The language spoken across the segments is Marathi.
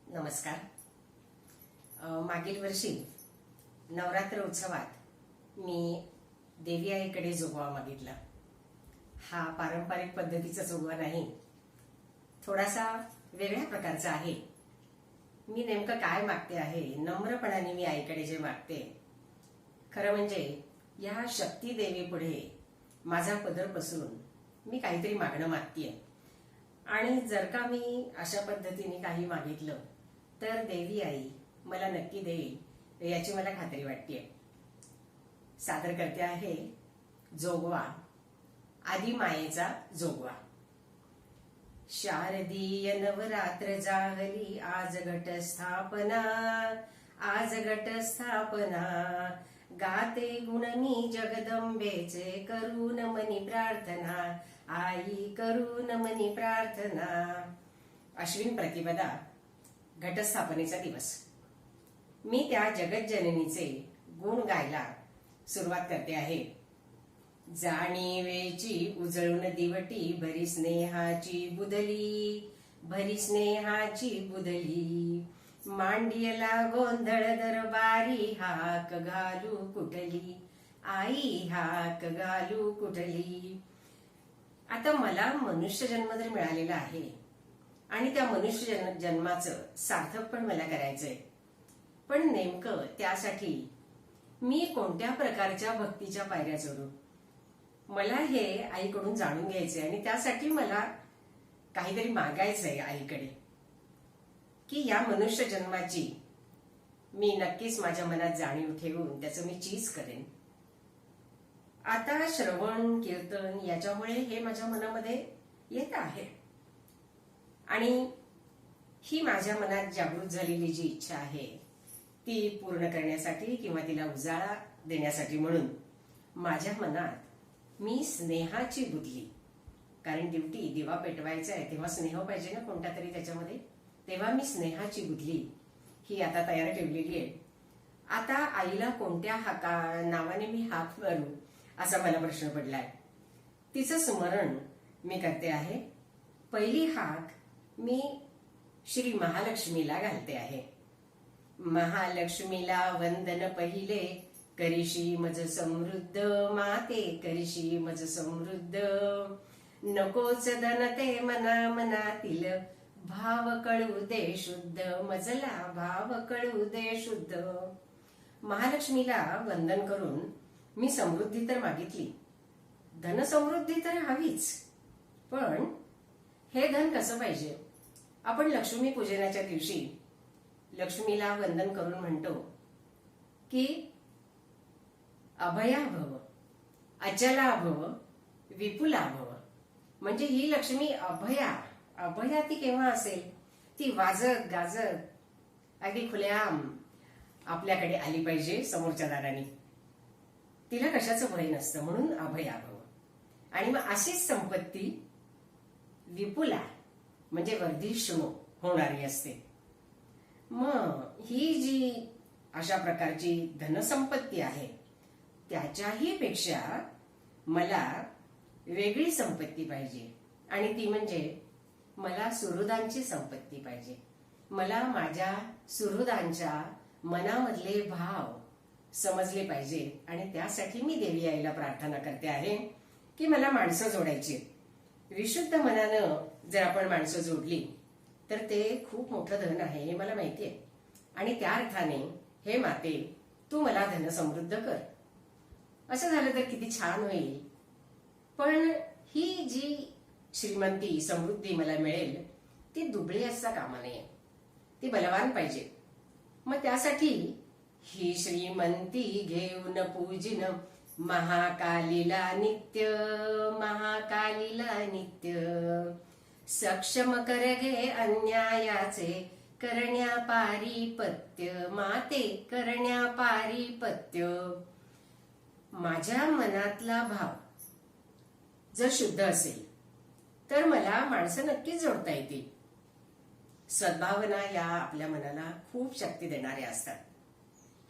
नमस्कार. मागील वर्षी नवरात्र उत्सवात मी देवी आईकडे जोगवा मागितला. हा पारंपरिक पद्धतीचा जोगवा नाही, थोडासा वेगळ्या प्रकारचा आहे. मी नेमकं काय मागते आहे, नम्रपणाने मी आईकडे जे मागते, खरं म्हणजे या शक्ती देवी पुढे माझा पदर पसरून मी काहीतरी मागणं मागतेय. आणि जर का मी अशा पद्धतीने काही मागितलं तर देवी आई मला नक्की देईल याची मला खात्री वाटतेय. सादर करते आहे जोगवा, आदि मायेचा जोगवा. शारदीय नवरात्र जाहली आज घटस्थापना, आज घटस्थापना. गाते गुणनी जगदंबेचे करून मनी प्रार्थना, आई करून मनी प्रार्थना. अश्विन प्रतिपदा, घटस्थापनेचा दिवस. मी त्या जगज्जननीचे गुण गायला सुरुवात करते आहे. जाणीवेची उजळून दिवटी, भरी स्नेहाची बुदली, भरी स्नेहाची बुदली. मांडियला गोंधळ दरबारी, हाक घालू कुठली, आई हाक घालू कुठली. आता मला मनुष्य जन्म जर मिळालेला आहे आणि त्या मनुष्य जन्माचं सार्थक पण मला करायचंय, पण नेमकं त्यासाठी मी कोणत्या प्रकारच्या भक्तीच्या पायऱ्या चढू, मला हे आईकडून जाणून घ्यायचंय. आणि त्यासाठी मला काहीतरी मागायचंय आईकडे की या मनुष्य जन्माची मी नक्कीच माझ्या मनात जाणीव ठेवून त्याचं मी चीज करेन. आता श्रवण कीर्तन याच्यामुळे हे माझ्या मनामध्ये येत आहे आणि ही माझ्या मनात जागृत झालेली जी इच्छा आहे ती पूर्ण करण्यासाठी किंवा तिला उजाळा देण्यासाठी म्हणून माझ्या मनात मी स्नेहाची बुदली, कारण ड्युटी दिवा पेटवायचा आहे तेव्हा स्नेह पाहिजे ना कोणता तरी त्याच्यामध्ये, तेव्हा मी स्नेहाची बुदली ही आता तयार ठेवलेली आहे. आता आईला कोणत्या नावाने मी हाक मारू असा मला प्रश्न पडलाय. तिचं स्मरण मी करते आहे. पहिली हाक मी श्री महालक्ष्मीला घालते आहे. महालक्ष्मीला वंदन पहिले, करीशी मज समृद्ध माते, करीशी मज समृद्ध. नकोच धन ते मना मनातील, भाव कळू दे शुद्ध, मजला भाव कळू दे शुद्ध. महालक्ष्मीला वंदन करून मी समृद्धी तर मागितली, धन समृद्धी तर हवीच, पण हे धन कसं पाहिजे. आपण लक्ष्मी पूजनाच्या दिवशी लक्ष्मीला वंदन करून म्हणतो की अभया भव, अचला भव, विपुला भव. म्हणजे ही लक्ष्मी अभया, अभया ती केव्हा असेल, ती वाजत गाजत अगदी खुलेआम आपल्याकडे आली पाहिजे समोरच्या दाराने. तिला कशाचं भय नसतं म्हणून अभया भव. आणि मग अशीच संपत्ती विपुला म्हणजे वर्धिष्णू होणारी असते. मग ही जी अशा प्रकारची धनसंपत्ती आहे त्याच्याही पेक्षा मला वेगळी संपत्ती पाहिजे, आणि ती म्हणजे मला सुहृदांची संपत्ती पाहिजे. मला माझ्या सुहृदांच्या मनामधले भाव समजले पाहिजे. आणि त्यासाठी मी देवी आईला प्रार्थना करते आहे की मला माणसं जोडायची. विशुद्ध मनानं जर आपण माणसं जोडली तर ते खूप मोठं धन आहे हे मला माहिती आहे. आणि त्या अर्थाने हे माते तू मला धन समृद्ध कर. असं झालं तर किती छान होईल. पण ही जी श्रीमंती समृद्धी मला मिळेल ती दुबळी असता कामा नये, ती बलवान पाहिजे. मग त्यासाठी ही श्रीमंती घेऊन पूजिन महाकालीला नित्य, महाकालीला नित्य. सक्षम कर गे अन्यायाचे करण्या पारिपत्य, माते करण्या पारिपत्य. माझ्या मनातला भाव जर शुद्ध असेल तर मला माणसं नक्कीच जोडता येतील. सद्भावना या आपल्या मनाला खूप शक्ती देणाऱ्या असतात.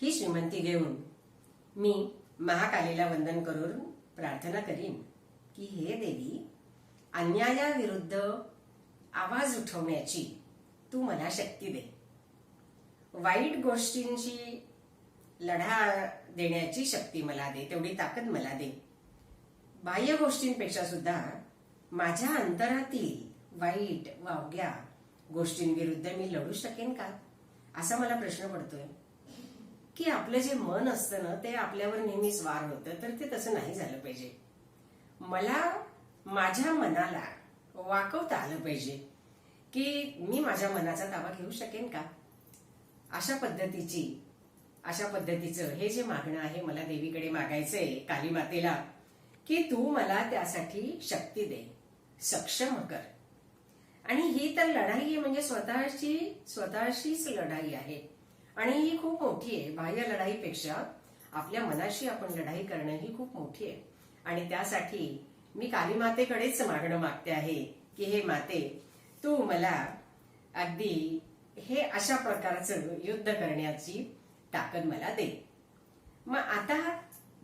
ही श्रीमंती घेऊन मी महाकालीला वंदन करून प्रार्थना करीन की हे देवी, अन्यायाविरुद्ध आवाज उठवण्याची तू मला शक्ती दे. वाईट गोष्टींची लढा देण्याची शक्ती मला दे, तेवढी ताकद मला दे. बाह्य गोष्टींपेक्षा सुद्धा माझ्या अंतरातील वाईट वावग्या गोष्टींविरुद्ध मी लढू शकेन का, असा मला प्रश्न पडतोय. की आपलं जे मन असतं ना, ते आपल्यावर नेहमी स्वार होतं, तर ते तसं नाही झालं पाहिजे. मला माझ्या मनाला वाकवता आलं पाहिजे की मी माझ्या मनाचा ताबा घेऊ शकेन का. अशा पद्धतीचं हे जे मागणं आहे मला देवीकडे मागायचंय, काली मातेला, की तू मला त्यासाठी शक्ती दे, सक्षम कर. आणि ही तर लढाई आहे, म्हणजे स्वतःशीच लढाई आहे आणि ही खूप मोठी आहे. बाह्य लढाईपेक्षा आपल्या मनाशी आपण लढाई करणं ही खूप मोठी आहे. आणि त्यासाठी मी काली मातेकडेच मागणं मागते आहे की हे माते, तू मला अगदी हे अशा प्रकारचं युद्ध करण्याची ताकद मला दे. मग आता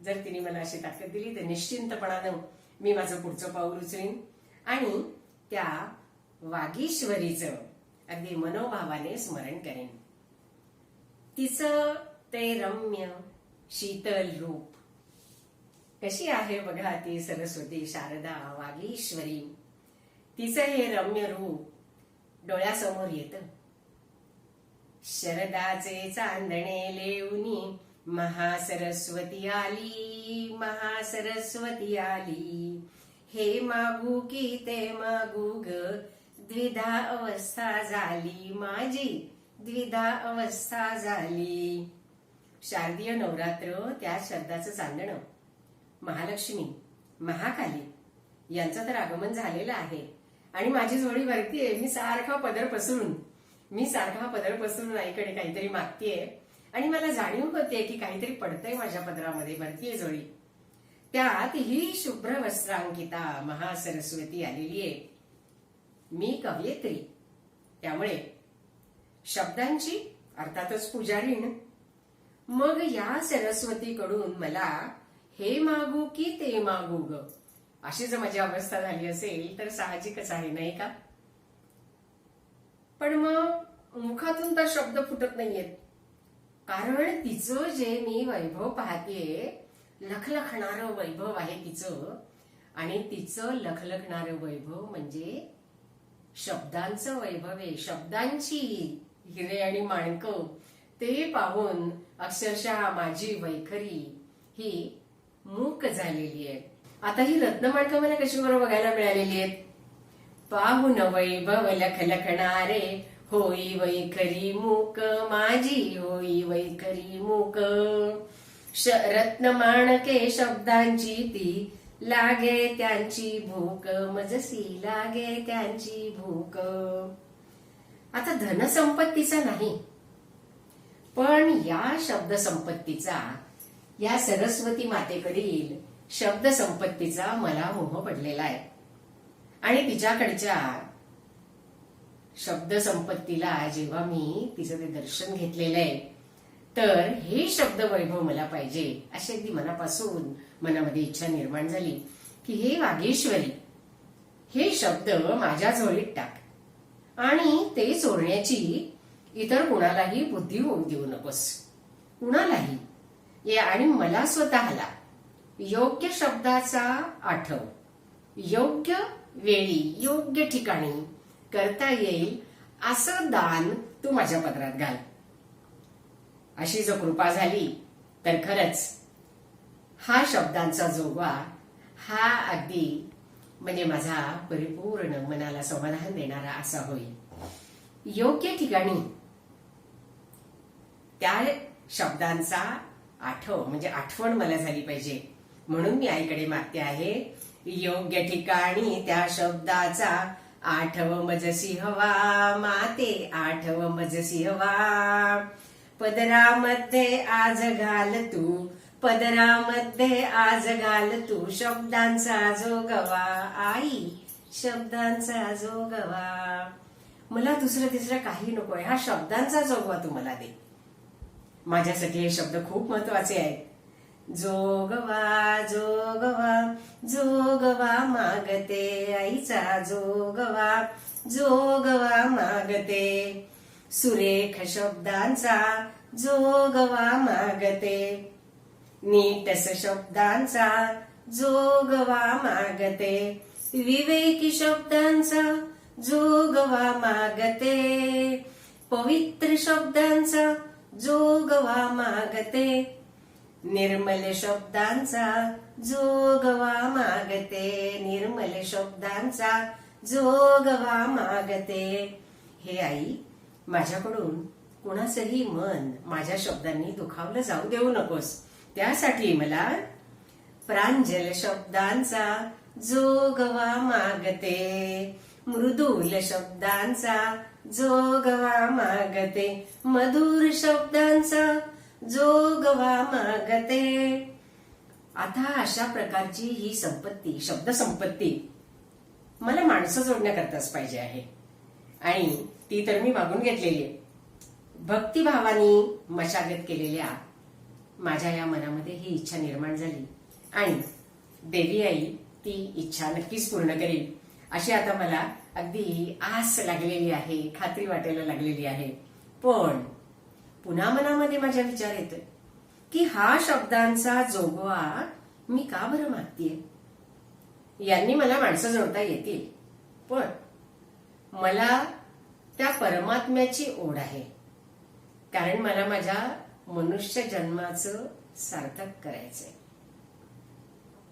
जर तिने मला अशी ताकद दिली तर निश्चिंतपणानं मी माझं पुढचं पाऊल उचलीन आणि त्या वागीश्वरीचं अगदी मनोभावाने स्मरण करेन. तिचं ते रम्य शीतल रूप, कशी आहे बघा ती सरस्वती शारदा वागीश्वरी. तिचं हे रम्य रूप डोळ्यासमोर येतं. शरदाचे चांदणे लेऊनी महासरस्वती आली, महासरस्वती आली. हे मागू की ते मागू ग, द्विधा अवस्था झाली माझी, द्विधा अवस्था झाली. शारदीय नवरात्र, त्या शरदाचं चांदणं, महालक्ष्मी, महाकाली यांचं तर आगमन झालेलं आहे. आणि माझी जोडी भरतीये. मी सारखा पदर पसरून आईकडे काहीतरी मागतीये आणि मला जाणीव होते की काहीतरी पडतंय माझ्या पदरामध्ये. भरतीये जोडी. त्यात ही शुभ्र वस्त्रांकिता महासरस्वती आलेली आहे. मी कवयित्री, त्यामुळे शब्दांची अर्थातच पुजारीण. मग या सरस्वतीकडून मला हे मागू की ते मागू ग, अशी जर माझी अवस्था झाली असेल तर साहजिकच आहे, नाही का. पण मग मुखातून तर शब्द फुटत नाहीयेत, कारण तिचं जे मी वैभव पाहतेय, लखलखणारं वैभव आहे तिचं. आणि तिचं लखलखणारं वैभव म्हणजे शब्दांचं वैभव आहे. शब्दांची हिरे आणि माणकं, ते पाहून अक्षरशः माझी वैखरी ही मूक झालेली आहे. आता ही रत्नमाणकं मला कशी बरोबर बघायला मिळालेली आहेत. पाहून वैभव लखलखणारे, होई वैखरी मूक माझी, होई वैखरी मूक. रत्नमाणके शब्दांची ती, लागे त्यांची भूक, मजसी लागे त्यांची भूक. आता धनसंपत्तीचा नाही, पण या शब्द संपत्तीचा, या सरस्वती मातेकडील शब्द संपत्तीचा मला मोह पडलेला आहे. आणि तिच्याकडच्या शब्द संपत्तीला जेव्हा मी तिचं ते दर्शन घेतलेलं आहे, तर हे शब्द वैभव मला पाहिजे अशी अगदी मनापासून मनामध्ये इच्छा निर्माण झाली की हे वागेश्वरी, हे शब्द माझ्या झोळीत टाक आणि ते चोरण्याची इतर कुणालाही बुद्धी होऊ देऊ नकोस, कुणालाही. आणि मला स्वतःला योग्य शब्दाचा आठव, योग्य वेळी योग्य ठिकाणी करता येईल असं दान तू माझ्या पदरात घाल. अशी जर कृपा झाली तर खरंच हा शब्दांचा जोगवा हा अगदी म्हणजे माझा परिपूर्ण मनाला समाधान देणारा असा होईल. योग्य ठिकाणी त्या शब्दांचा आठव म्हणजे आठवण मला झाली पाहिजे, म्हणून मी आईकडे मागते आहे. योग्य ठिकाणी त्या शब्दाचा आठव मजसी हवा, माते आठव मजसी हवा. पदरामध्ये आज घाल तू, पदरामध्ये आज घाल तू, शब्दांचा जोगवा आई, शब्दांचा जोगवा. मला दुसरं तिसरं काही नकोय, हा शब्दांचा जोगवा तू मला दे. माझ्यासाठी हे शब्द खूप महत्वाचे आहेत. जोगवा जोगवा जोगवा मागते, आईचा जोगवा जोगवा मागते. सुरेख शब्दांचा जोगवा मागते, नीटस शब्दांचा जोगवा मागते, विवेकी शब्दांचा जोगवा मागते, पवित्र शब्दांचा जोगवा मागते, निर्मल शब्दांचा जोगवा मागते, निर्मल शब्दांचा जोगवा मागते. हे आई, माझ्याकडून कुणाचंही मन माझ्या शब्दांनी दुखावलं जाऊ देऊ नकोस. त्यासाठी मला प्रांजल शब्दांचा जोगवा मागते, मृदुल शब्दांचा जोगवा मागते, मधुर शब्दांचा जोगवा मागते. आता अशा प्रकारची ही संपत्ती, शब्द संपत्ती मला माणसं जोडण्याकरताच पाहिजे आहे, आणि ती तर मी मागून घेतलेली आहे. भक्तिभावानी मशागत केलेल्या माझ्या या मनामध्ये ही इच्छा निर्माण झाली, आणि देवी आई ती इच्छा नक्कीच पूर्ण करेल अशी आता मला अगदी आस लागलेली आहे, खात्री वाटायला लागलेली आहे. पण पुन्हा मनामध्ये माझ्या विचार येतोय की हा शब्दांचा जोगवा मी का बरं मागतीये? यांनी मला माणसं जोडता येतील, पण मला त्या परमात्म्याची ओढ आहे, कारण मला माझ्या मनुष्य जन्माचं सार्थक करायचंय.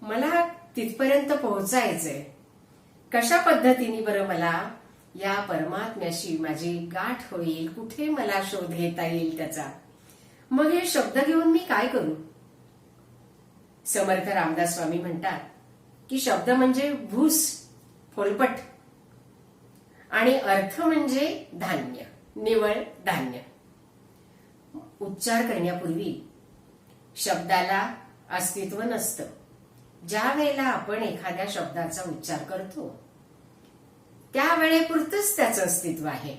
मला तिथपर्यंत पोहोचायचंय. कशा पद्धतीने बरं मला या परमात्म्याशी माझी गाठ होईल, कुठे मला शोध घेता येईल त्याचा? मग हे शब्द घेऊन मी काय करू? समर्थ रामदास स्वामी म्हणतात की शब्द म्हणजे भूस, फोलपट, आणि अर्थ म्हणजे धान्य, निवळ धान्य. उच्चार करण्यापूर्वी शब्दाला अस्तित्व नसतं. ज्या वेळेला आपण एखाद्या शब्दाचा उच्चार करतो त्या वेळेपुरतच त्याचं अस्तित्व आहे,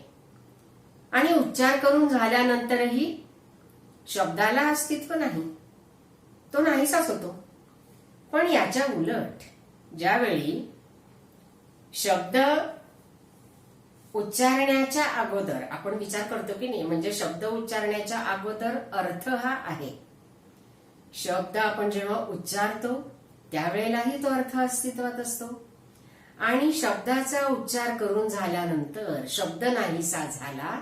आणि उच्चार करून झाल्यानंतरही शब्दाला अस्तित्व नाही, तो नाहीसाच होतो. पण याच्या उलट ज्यावेळी शब्द उच्चारण्याच्या अगोदर आपण विचार करतो की नाही, म्हणजे शब्द उच्चारण्याच्या अगोदर अर्थ हा आहे. शब्द आपण जेव्हा उच्चारतो त्यावेळेलाही तो अर्थ अस्तित्वात असतो, आणि शब्दाचा उच्चार करून झाल्यानंतर शब्द नाहीसा झाला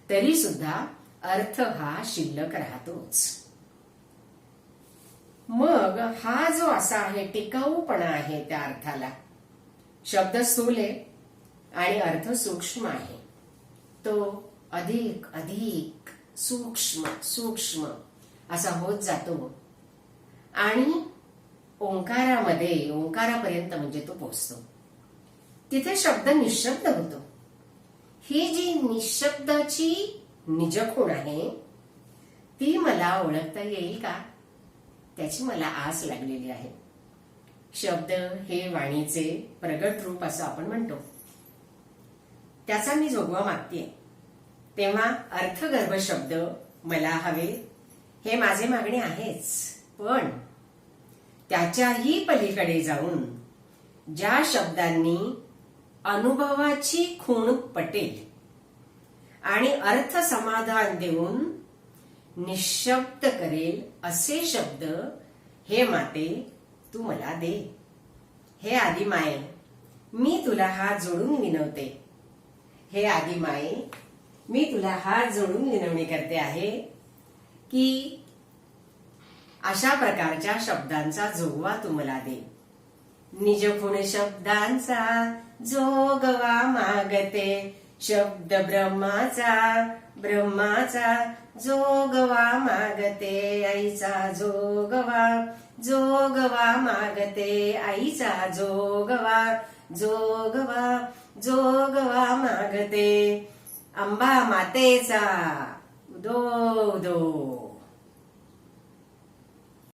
तरी सुद्धा अर्थ हा शिल्लक राहतोच. मग हा जो असा आहे टिकाऊपणा आहे त्या अर्थाला, शब्द स्थूल आहे आणि अर्थ सूक्ष्म आहे, तो अधिक अधिक सूक्ष्म सूक्ष्म असा होत जातो, आणि ओंकारामध्ये, ओंकारापर्यंत म्हणजे तो पोचतो. तिथे शब्द निशब्द होतो. ही जी निशब्दाची निजखूण आहे ती मला ओळखता येईल का, त्याची मला आस लागलेली आहे. शब्द हे वाणीचे प्रगट रूप असं आपण म्हणतो. त्याचा मी जोगवा मागतेय, तेव्हा अर्थगर्भ शब्द मला हवे हे माझे मागणे आहेच. पण त्याच्याही पलीकडे जाऊन ज्या शब्दांनी अनुभवाची खूण पटेल आणि अर्थ समाधान देऊन निशब्द करेल असे शब्द हे माते तू मला दे. हे आदिमाये, मी तुला हात जोडून विनवते. हे आदिमाये, मी तुला हात जोडून विनवणी करते आहे की अशा प्रकारच्या शब्दांचा जोगवा तू मला दे. निजखूण शब्दांचा जोगवा मागते, शब्द ब्रह्माचा ब्रह्माचा जोगवा मागते, आईचा जोगवा जोगवा मागते, आईचा जोगवा जोगवा जोगवा मागते, अंबा मातेचा उदो उदो.